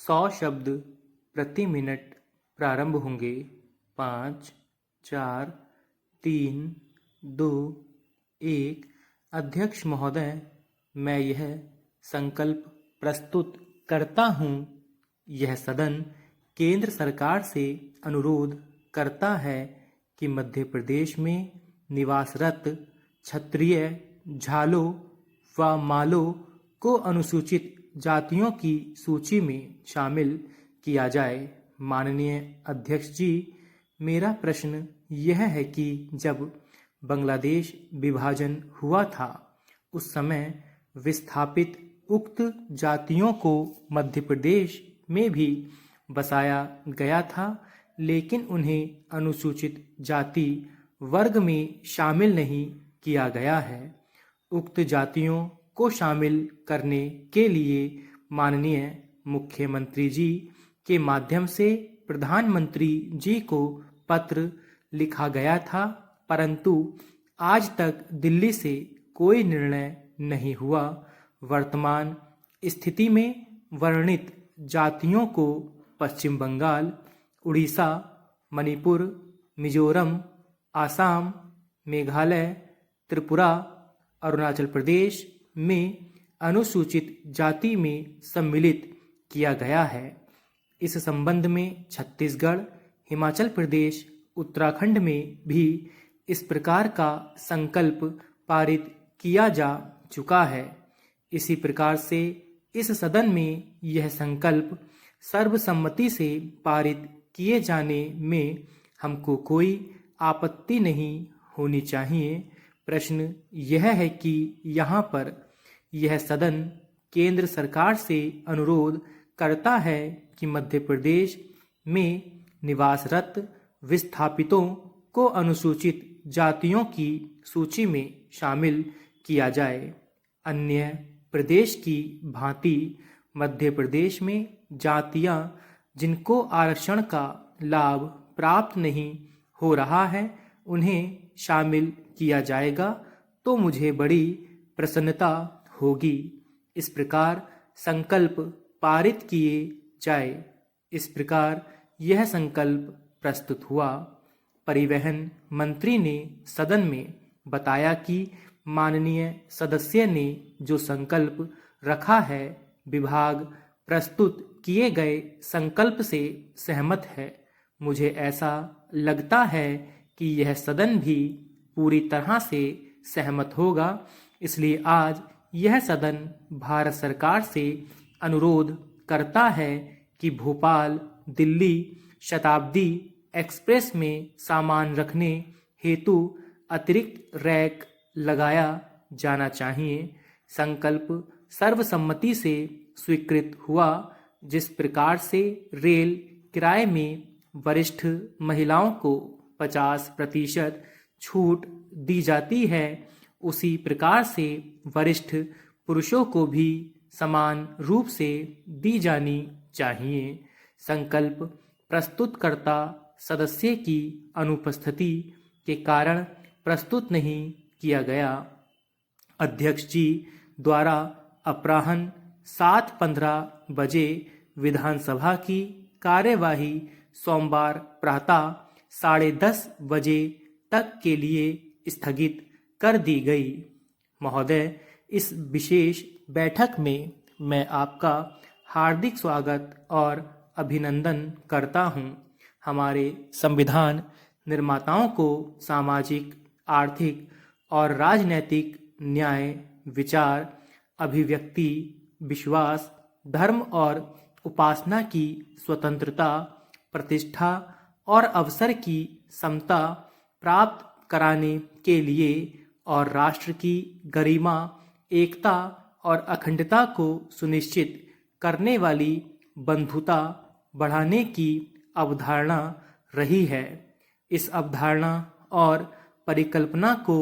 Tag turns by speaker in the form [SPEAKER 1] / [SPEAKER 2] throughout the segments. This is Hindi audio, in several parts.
[SPEAKER 1] 100 शब्द प्रति मिनट प्रारंभ होंगे। 5, 4, 3, 2, 1। अध्यक्ष महोदय, मैं यह संकल्प प्रस्तुत करता हूँ। यह सदन केंद्र सरकार से अनुरोध करता है कि मध्य प्रदेश में निवासरत क्षत्रिय, झालों व मालों को अनुसूचित जातियों की सूची में शामिल किया जाए। माननीय अध्यक्ष जी, मेरा प्रश्न यह है कि जब बांग्लादेश विभाजन हुआ था, उस समय विस्थापित उक्त जातियों को मध्य प्रदेश में भी बसाया गया था, लेकिन उन्हें अनुसूचित जाति वर्ग में शामिल नहीं किया गया है। उक्त जातियों को शामिल करने के लिए माननीय मुख्यमंत्री जी के माध्यम से प्रधानमंत्री जी को पत्र लिखा गया था, परंतु आज तक दिल्ली से कोई निर्णय नहीं हुआ। वर्तमान स्थिति में वर्णित जातियों को पश्चिम बंगाल, उड़ीसा, मणिपुर, मिजोरम, आसाम, मेघालय, त्रिपुरा, अरुणाचल प्रदेश में अनुसूचित जाति में सम्मिलित किया गया है। इस संबंध में छत्तीसगढ़, हिमाचल प्रदेश, उत्तराखंड में भी इस प्रकार का संकल्प पारित किया जा चुका है। इसी प्रकार से इस सदन में यह संकल्प सर्वसम्मति से पारित किए जाने में हमको कोई आपत्ति नहीं होनी चाहिए। प्रश्न यह है कि यहाँ पर यह सदन केंद्र सरकार से अनुरोध करता है कि मध्य प्रदेश में निवासरत विस्थापितों को अनुसूचित जातियों की सूची में शामिल किया जाए। अन्य प्रदेश की भांति मध्य प्रदेश में जातियां जिनको आरक्षण का लाभ प्राप्त नहीं हो रहा है, उन्हें शामिल किया जाएगा तो मुझे बड़ी प्रसन्नता होगी। इस प्रकार संकल्प पारित किए जाए। इस प्रकार यह संकल्प प्रस्तुत हुआ। परिवहन मंत्री ने सदन में बताया कि माननीय सदस्य ने जो संकल्प रखा है, विभाग प्रस्तुत किए गए संकल्प से सहमत है। मुझे ऐसा लगता है कि यह सदन भी पूरी तरह से सहमत होगा। इसलिए आज यह सदन भारत सरकार से अनुरोध करता है कि भोपाल दिल्ली शताब्दी एक्सप्रेस में सामान रखने हेतु अतिरिक्त रैक लगाया जाना चाहिए। संकल्प सर्वसम्मति से स्वीकृत हुआ। जिस प्रकार से रेल किराए में वरिष्ठ महिलाओं को 50% छूट दी जाती है, उसी प्रकार से वरिष्ठ पुरुषों को भी समान रूप से दी जानी चाहिए। संकल्प प्रस्तुतकर्ता सदस्य की अनुपस्थिति के कारण प्रस्तुत नहीं किया गया। अध्यक्ष जी द्वारा अपराह्न 7:15 बजे विधानसभा की कार्यवाही सोमवार प्रातः 10:30 बजे तक के लिए स्थगित कर दी गई। महोदय, इस विशेष बैठक में मैं आपका हार्दिक स्वागत और अभिनंदन करता हूं। हमारे संविधान निर्माताओं को सामाजिक, आर्थिक और राजनैतिक न्याय, विचार, अभिव्यक्ति, विश्वास, धर्म और उपासना की स्वतंत्रता, प्रतिष्ठा और अवसर की समता प्राप्त कराने के लिए और राष्ट्र की गरिमा, एकता और अखंडता को सुनिश्चित करने वाली बंधुता बढ़ाने की अवधारणा रही है। इस अवधारणा और परिकल्पना को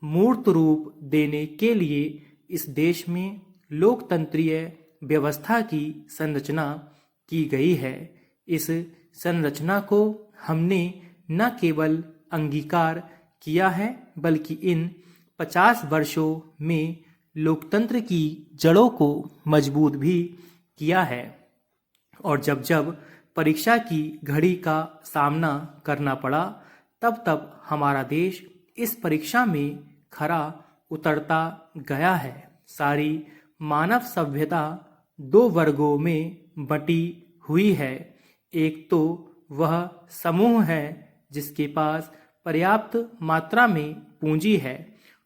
[SPEAKER 1] मूर्त रूप देने के लिए इस देश में लोकतंत्रीय व्यवस्था की संरचना की गई है। इस संरचना को हमने न केवल अंगीकार किया है, बल्कि इन 50 वर्षों में लोकतंत्र की जड़ों को मजबूत भी किया है। और जब जब परीक्षा की घड़ी का सामना करना पड़ा, तब तब हमारा देश इस परीक्षा में खरा उतरता गया है। सारी मानव सभ्यता दो वर्गों में बटी हुई है। एक तो वह समूह है जिसके पास पर्याप्त मात्रा में पूंजी है,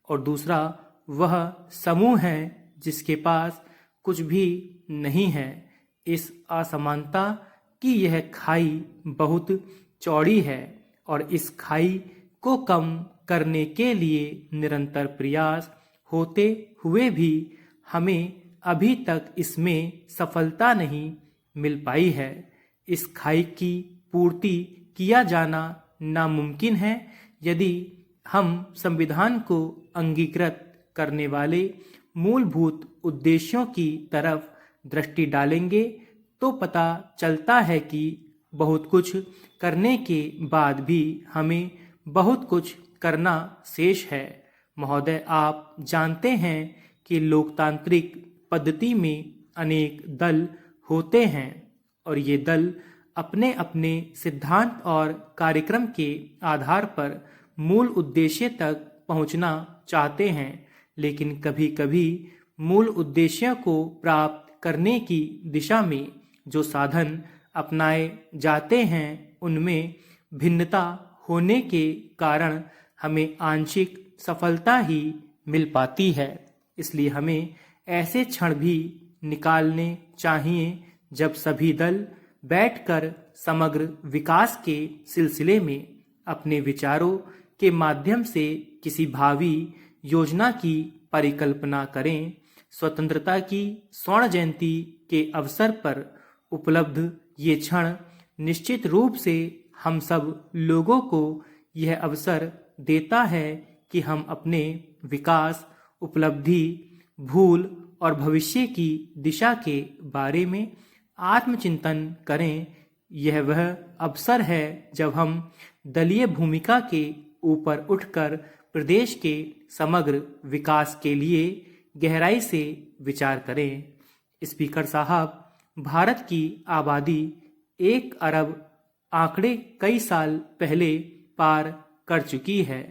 [SPEAKER 1] और दूसरा वह समूह है जिसके पास कुछ भी नहीं है। इस असमानता की यह खाई बहुत चौड़ी है, और इस खाई को कम करने के लिए निरंतर प्रयास होते हुए भी हमें अभी तक इसमें सफलता नहीं मिल पाई है। इस खाई की पूर्ति किया जाना नामुमकिन है। यदि हम संविधान को अंगीकृत करने वाले मूलभूत उद्देश्यों की तरफ दृष्टि डालेंगे तो पता चलता है कि बहुत कुछ करने के बाद भी हमें बहुत कुछ करना शेष है। महोदय, आप जानते हैं कि लोकतांत्रिक पद्धति में अनेक दल होते हैं, और ये दल अपने अपने सिद्धांत और कार्यक्रम के आधार पर मूल उद्देश्य तक पहुंचना चाहते हैं, लेकिन कभी कभी मूल उद्देश्य को प्राप्त करने की दिशा में जो साधन अपनाए जाते हैं उनमें भिन्नता होने के कारण हमें आंशिक सफलता ही मिल पाती है। इसलिए हमें ऐसे क्षण भी निकालने चाहिए जब सभी दल बैठकर समग्र विकास के सिलसिले में अपने विचारों के माध्यम से किसी भावी योजना की परिकल्पना करें। स्वतंत्रता की स्वर्ण जयंती के अवसर पर उपलब्ध ये क्षण निश्चित रूप से हम सब लोगों को यह अवसर देता है कि हम अपने विकास, उपलब्धि, भूल और भविष्य की दिशा के बारे में आत्मचिंतन करें। यह वह अवसर है जब हम दलीय भूमिका के ऊपर उठकर प्रदेश के समग्र विकास के लिए गहराई से विचार करें। स्पीकर साहब, भारत की आबादी 1 अरब आंकड़े कई साल पहले पार कर चुकी है।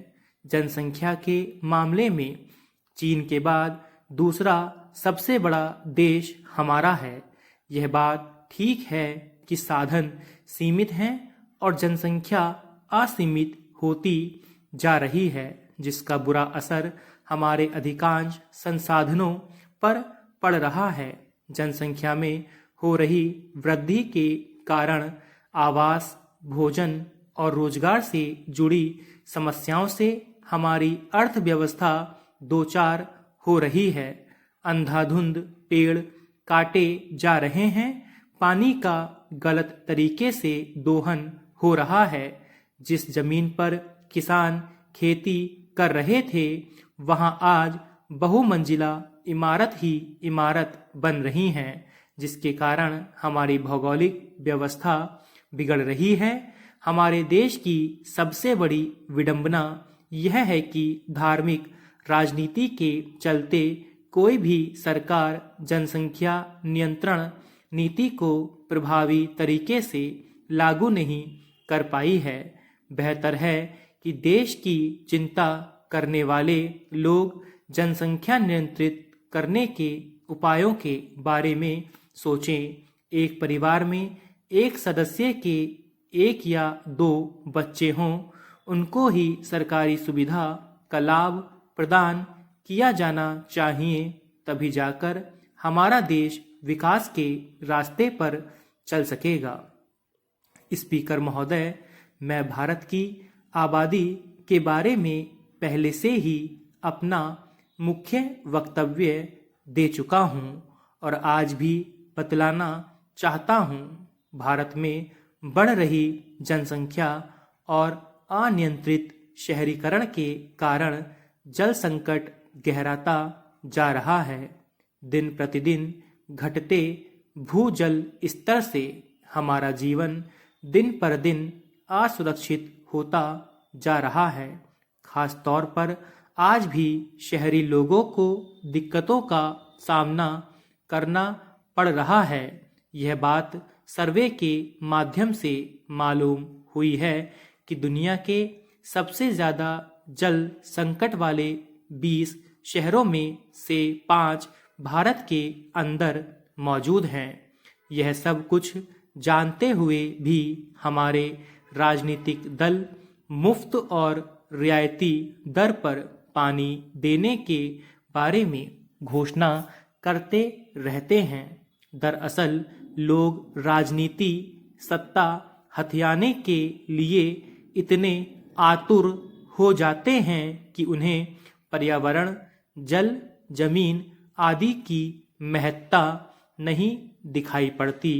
[SPEAKER 1] जनसंख्या के मामले में चीन के बाद दूसरा सबसे बड़ा देश हमारा है। यह बात ठीक है कि साधन सीमित हैं और जनसंख्या असीमित होती जा रही है, जिसका बुरा असर हमारे अधिकांश संसाधनों पर पड़ रहा है। जनसंख्या में हो रही वृद्धि के कारण आवास, भोजन और रोजगार से जुड़ी समस्याओं से हमारी अर्थव्यवस्था दो चार हो रही है। अंधाधुंध पेड़ काटे जा रहे हैं, पानी का गलत तरीके से दोहन हो रहा है। जिस जमीन पर किसान खेती कर रहे थे वहां आज बहुमंजिला इमारत ही इमारत बन रही हैं, जिसके कारण हमारी भौगोलिक व्यवस्था बिगड़ रही है। हमारे देश की सबसे बड़ी विडंबना यह है कि धार्मिक राजनीति के चलते कोई भी सरकार जनसंख्या नियंत्रण नीति को प्रभावी तरीके से लागू नहीं कर पाई है। बेहतर है कि देश की चिंता करने वाले लोग जनसंख्या नियंत्रित करने के उपायों के बारे में सोचें। एक परिवार में एक सदस्य के 1 या 2 बच्चे हों, उनको ही सरकारी सुविधा का लाभ प्रदान किया जाना चाहिए, तभी जाकर हमारा देश विकास के रास्ते पर चल सकेगा। स्पीकर महोदय, मैं भारत की आबादी के बारे में पहले से ही अपना मुख्य वक्तव्य दे चुका हूँ और आज भी बतलाना चाहता हूँ। भारत में बढ़ रही जनसंख्या और अनियंत्रित शहरीकरण के कारण जल संकट गहराता जा रहा है। दिन प्रतिदिन घटते भूजल स्तर से हमारा जीवन दिन पर दिन असुरक्षित होता जा रहा है। खास तौर पर आज भी शहरी लोगों को दिक्कतों का सामना करना पड़ रहा है। यह बात सर्वे के माध्यम से मालूम हुई है कि दुनिया के सबसे ज़्यादा जल संकट वाले 20 शहरों में से 5 भारत के अंदर मौजूद हैं। यह सब कुछ जानते हुए भी हमारे राजनीतिक दल मुफ्त और रियायती दर पर पानी देने के बारे में घोषणा करते रहते हैं। दरअसल लोग राजनीति सत्ता हथियाने के लिए इतने आतुर हो जाते हैं कि उन्हें पर्यावरण, जल, जमीन आदि की महत्ता नहीं दिखाई पड़ती।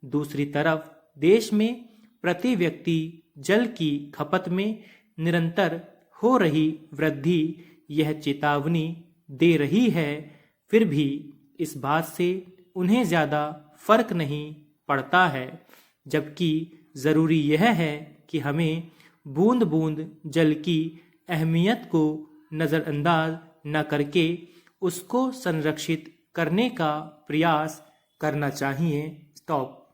[SPEAKER 1] दूसरी तरफ देश में प्रति व्यक्ति जल की खपत में निरंतर हो रही वृद्धि यह चेतावनी दे रही है। फिर भी इस बात से उन्हें ज़्यादा फर्क नहीं पड़ता है, जबकि ज़रूरी यह है कि हमें बूंद बूंद जल की अहमियत को नज़रअंदाज न करके उसको संरक्षित करने का प्रयास करना चाहिए। स्टॉप।